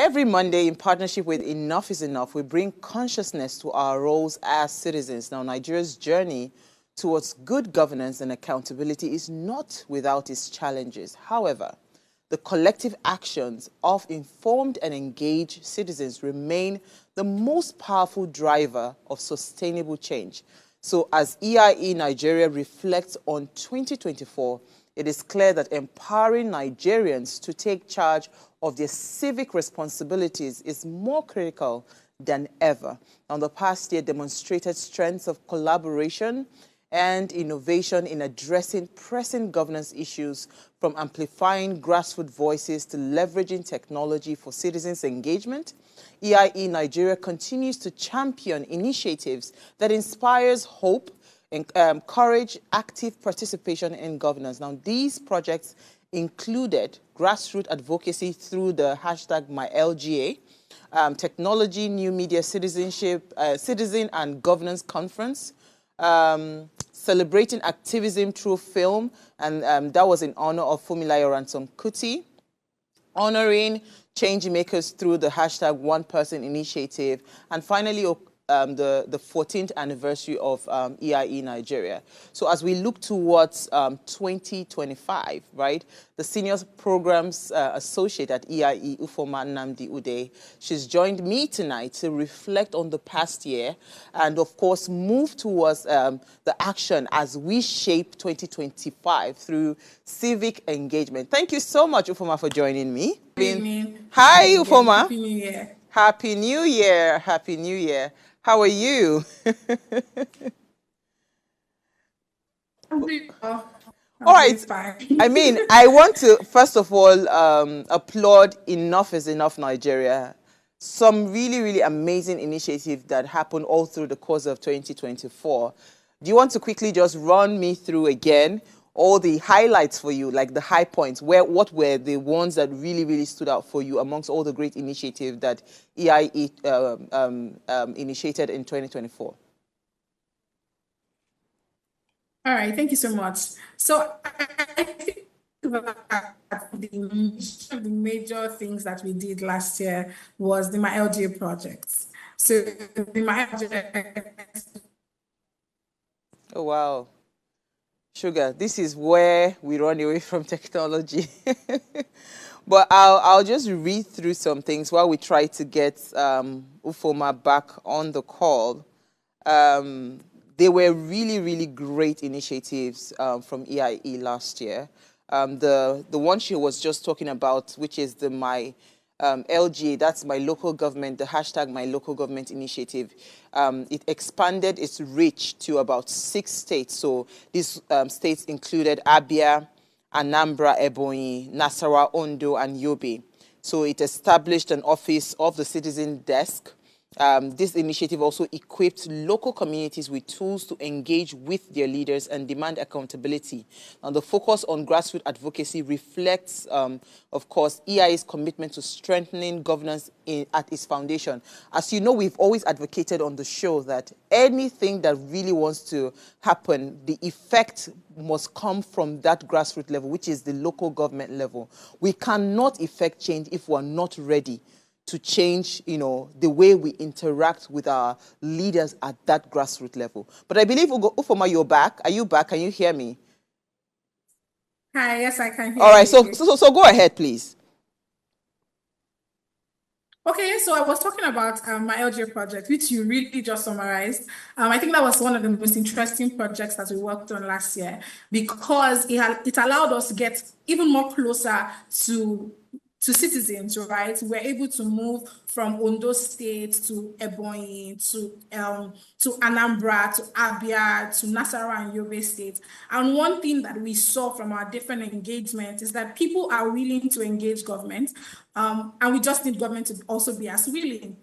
Every Monday, in partnership with Enough is Enough, we bring consciousness to our roles as citizens. Now, Nigeria's journey towards good governance and accountability is not without its challenges. However, the collective actions of informed and engaged citizens remain the most powerful driver of sustainable change. So as EIE Nigeria reflects on 2024, it is clear that empowering Nigerians to take charge of their civic responsibilities is more critical than ever. Now, the past year demonstrated strengths of collaboration and innovation in addressing pressing governance issues, from amplifying grassroots voices to leveraging technology for citizens' engagement. EIE Nigeria continues to champion initiatives that inspires hope, encourage active participation in governance. Now, these projects included grassroots advocacy through the hashtag MyLGA, technology, new media citizenship, citizen and governance conference, celebrating activism through film, and that was in honor of Fumilayo Ransom Kuti, honoring change makers through the hashtag One Person Initiative, and finally the 14th anniversary of EIE Nigeria. So as we look towards 2025, right, the Senior Programs Associate at EIE, Ufoma Nnamdi Ude, she's joined me tonight to reflect on the past year and, of course, move towards the action as we shape 2025 through civic engagement. Thank you so much, Ufoma, for joining me. Good evening. Hi, Ufoma. Happy New Year. Happy New Year. Happy New Year. How are you? All right. I mean, I want to, first of all, applaud Enough is Enough Nigeria. Some really, really amazing initiatives that happened all through the course of 2024. Do you want to quickly just run me through again all the highlights for you, like the high points? What were the ones that really, really stood out for you amongst all the great initiatives that EIE initiated in 2024? All right, thank you so much. So I think the major things that we did last year was the MyLGA projects. So the MyLGA. Oh, wow. Sugar, this is where we run away from technology. But I'll just read through some things while we try to get Ufoma back on the call. They were really, really great initiatives from EIE last year. The one she was just talking about, which is the LGA, that's my local government, the hashtag My Local Government Initiative. It expanded its reach to about 6 states. So these states included Abia, Anambra, Ebonyi, Nasarawa, Ondo, and Yobe. So it established an office of the citizen desk. This initiative also equipped local communities with tools to engage with their leaders and demand accountability. Now, the focus on grassroots advocacy reflects, of course, EIA's commitment to strengthening governance at its foundation. As you know, we've always advocated on the show that anything that really wants to happen, the effect must come from that grassroots level, which is the local government level. We cannot effect change if we're not ready to change, the way we interact with our leaders at that grassroots level. But I believe, Ufoma, you're back. Are you back? Can you hear me? Hi, yes, I can hear you. All right, so go ahead, please. Okay, so I was talking about my LGA project, which you really just summarized. I think that was one of the most interesting projects that we worked on last year, because it allowed us to get even more closer to citizens, right? We're able to move from Ondo State to Ebonyi, to Anambra, to Abia, to Nasarawa and Yobe State. And one thing that we saw from our different engagements is that people are willing to engage government, and we just need government to also be as willing.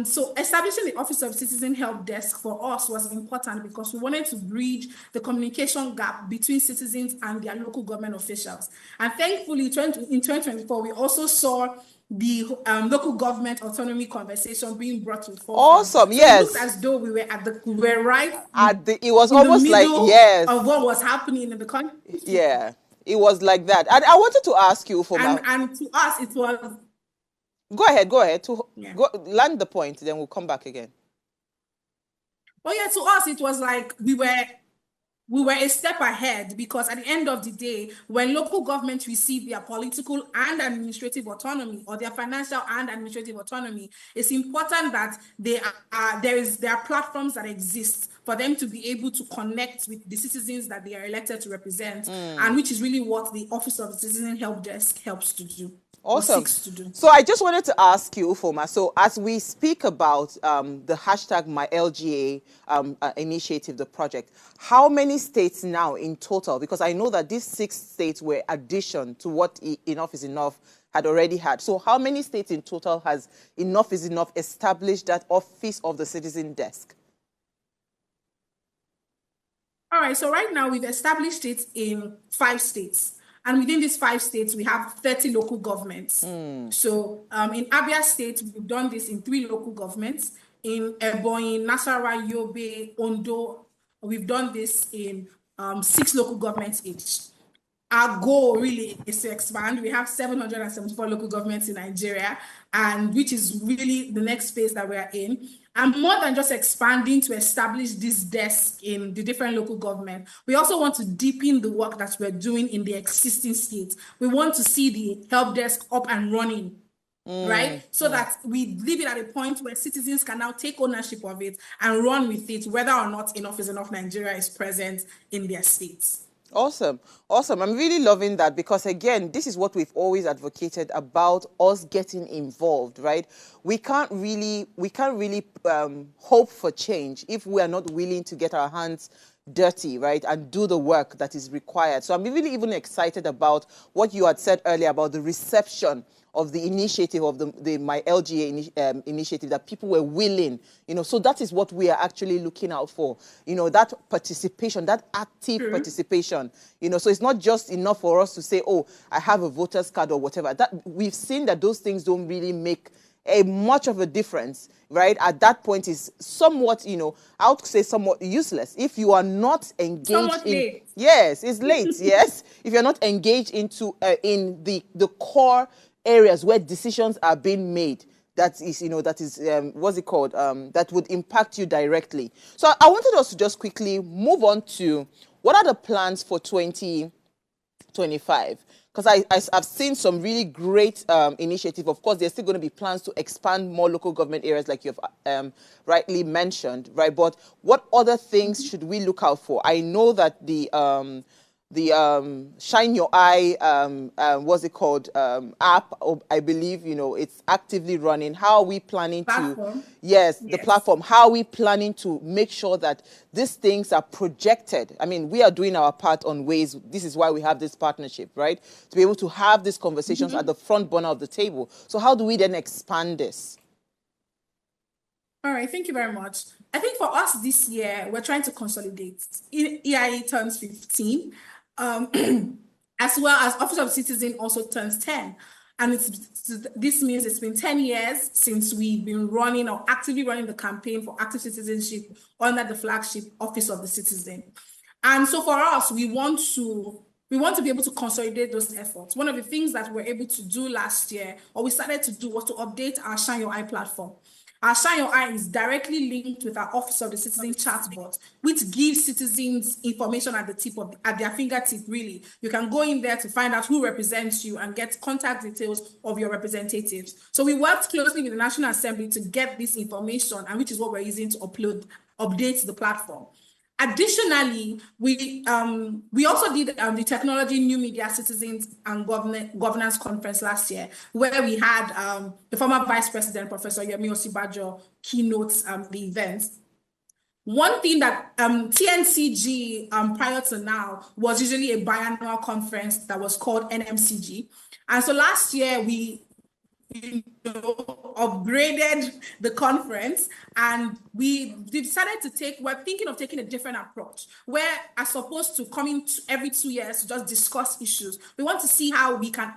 So establishing the Office of Citizen Help Desk for us was important because we wanted to bridge the communication gap between citizens and their local government officials. And thankfully, in 2024, we also saw the local government autonomy conversation being brought to the forefront. Awesome, so yes. It looked as though we were right at the, it was almost like, yes, of what was happening in the country. Yeah, it was like that. And I wanted to ask you, Ufoma. And to us, it was... Go ahead, go ahead. Yeah. Go land the point, then we'll come back again. Oh yeah, to us it was like we were a step ahead, because at the end of the day, when local governments receive their political and administrative autonomy, or their financial and administrative autonomy, it's important that there are platforms that exist for them to be able to connect with the citizens that they are elected to represent, and which is really what the Office of the Citizen Help Desk helps to do. Awesome. To do. So I just wanted to ask you, Ufoma, so as we speak about the hashtag MyLGA initiative, the project, how many states now in total? Because I know that these 6 states were addition to what Enough is Enough had already had. So how many states in total has Enough is Enough established that Office of the Citizen Desk? All right, so right now we've established it in 5 states. And within these 5 states, we have 30 local governments. So in Abia State, we've done this in 3 local governments. In Ebonyi, Nasarawa, Yobe, Ondo, we've done this in 6 local governments each. Our goal really is to expand. We have 774 local governments in Nigeria, and which is really the next phase that we're in. And more than just expanding to establish this desk in the different local government, we also want to deepen the work that we're doing in the existing states. We want to see the help desk up and running, right? So that we leave it at a point where citizens can now take ownership of it and run with it, whether or not Enough is Enough Nigeria is present in their states. Awesome. Awesome. I'm really loving that, because again, this is what we've always advocated about, us getting involved, right? We can't really hope for change if we are not willing to get our hands dirty, right, and do the work that is required. So I'm really even excited about what you had said earlier about the reception of the initiative of the MyLGA initiative, that people were willing, so that is what we are actually looking out for, that participation, that active participation, so it's not just enough for us to say, oh, I have a voter's card or whatever. That we've seen that those things don't really make much of a difference, right? At that point is somewhat, I would say somewhat useless if you are not engaged in. Yes, it's late. Yes, if you're not engaged into in the core areas where decisions are being made, that is, what's it called, that would impact you directly. So I wanted us to just quickly move on to what are the plans for 2025? Because I've seen some really great initiative. Of course, there's still going to be plans to expand more local government areas, like you've rightly mentioned, right? But what other things should we look out for? I know that the Shine Your Eye, what's it called, app, I believe, it's actively running. How are we planning to, yes, the platform, how are we planning to make sure that these things are projected? I mean, we are doing our part on ways, this is why we have this partnership, right? To be able to have these conversations at the front burner of the table. So how do we then expand this? All right, thank you very much. I think for us this year, we're trying to consolidate. EIA turns 15. As well as Office of Citizen also turns 10. And this means it's been 10 years since we've been running or actively running the campaign for active citizenship under the flagship Office of the Citizen. And so for us, we want to be able to consolidate those efforts. One of the things that we were able to do last year, or we started to do, was to update our Shine Your Eye platform. Our Shine Your Eye is directly linked with our Office of the Citizen chatbot, which gives citizens information at their fingertip, really. You can go in there to find out who represents you and get contact details of your representatives. So we worked closely with the National Assembly to get this information, and which is what we're using to update the platform. Additionally, we also did the Technology New Media Citizens and Governance Conference last year, where we had the former Vice President, Professor Yemi Osibajo, keynotes the event. One thing that TNCG prior to now was usually a biannual conference that was called NMCG. And so last year we upgraded the conference, and we decided we're thinking of taking a different approach, where as opposed to coming every 2 years to just discuss issues, we want to see how we can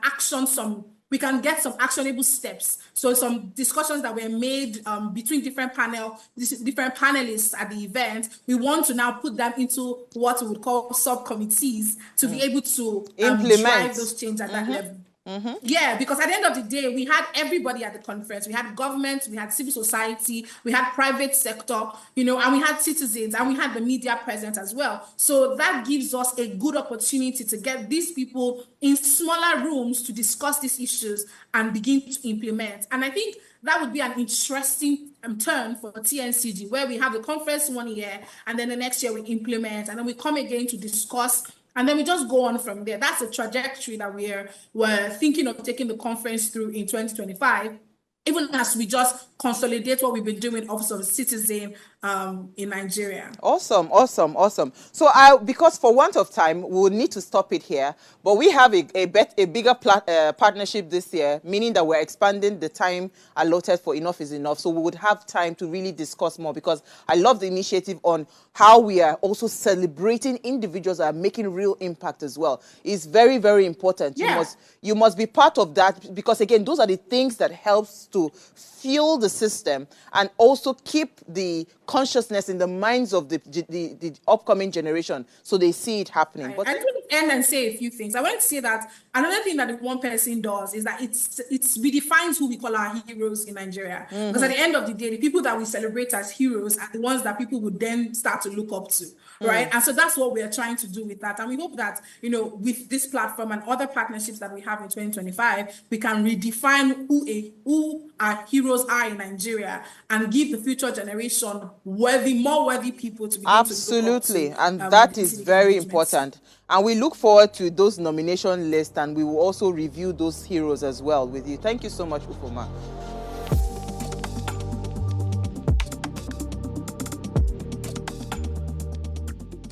get some actionable steps. So some discussions that were made between different panelists at the event, we want to now put them into what we would call subcommittees to be able to implement, drive those changes at that level. Yeah, because at the end of the day, we had everybody at the conference. We had government, we had civil society, we had private sector, and we had citizens, and we had the media present as well. So that gives us a good opportunity to get these people in smaller rooms to discuss these issues and begin to implement. And I think that would be an interesting turn for TNCG, where we have the conference 1 year, and then the next year we implement, and then we come again to discuss, and then we just go on from there. That's a trajectory that we're thinking of taking the conference through in 2025, even as we just consolidate what we've been doing, Office of the Citizen, in Nigeria. Awesome. So because for want of time, we will need to stop it here. But we have a bigger partnership this year, meaning that we're expanding the time allotted for Enough is Enough. So we would have time to really discuss more, because I love the initiative on how we are also celebrating individuals that are making real impact as well. It's very, very important. Yeah. You must be part of that, because again, those are the things that helps to fuel the system and also keep the consciousness in the minds of the upcoming generation, so they see it happening. Right. But I want to end and say a few things. I want to say that another thing that one person does is that it redefines who we call our heroes in Nigeria. Because at the end of the day, the people that we celebrate as heroes are the ones that people would then start to look up to, right? And so that's what we are trying to do with that. And we hope that, with this platform and other partnerships that we have in 2025, we can redefine who our heroes are in Nigeria and give the future generation more worthy people to be absolutely, and that is very important. And we look forward to those nomination lists, and we will also review those heroes as well with you. Thank you so much, Ufoma.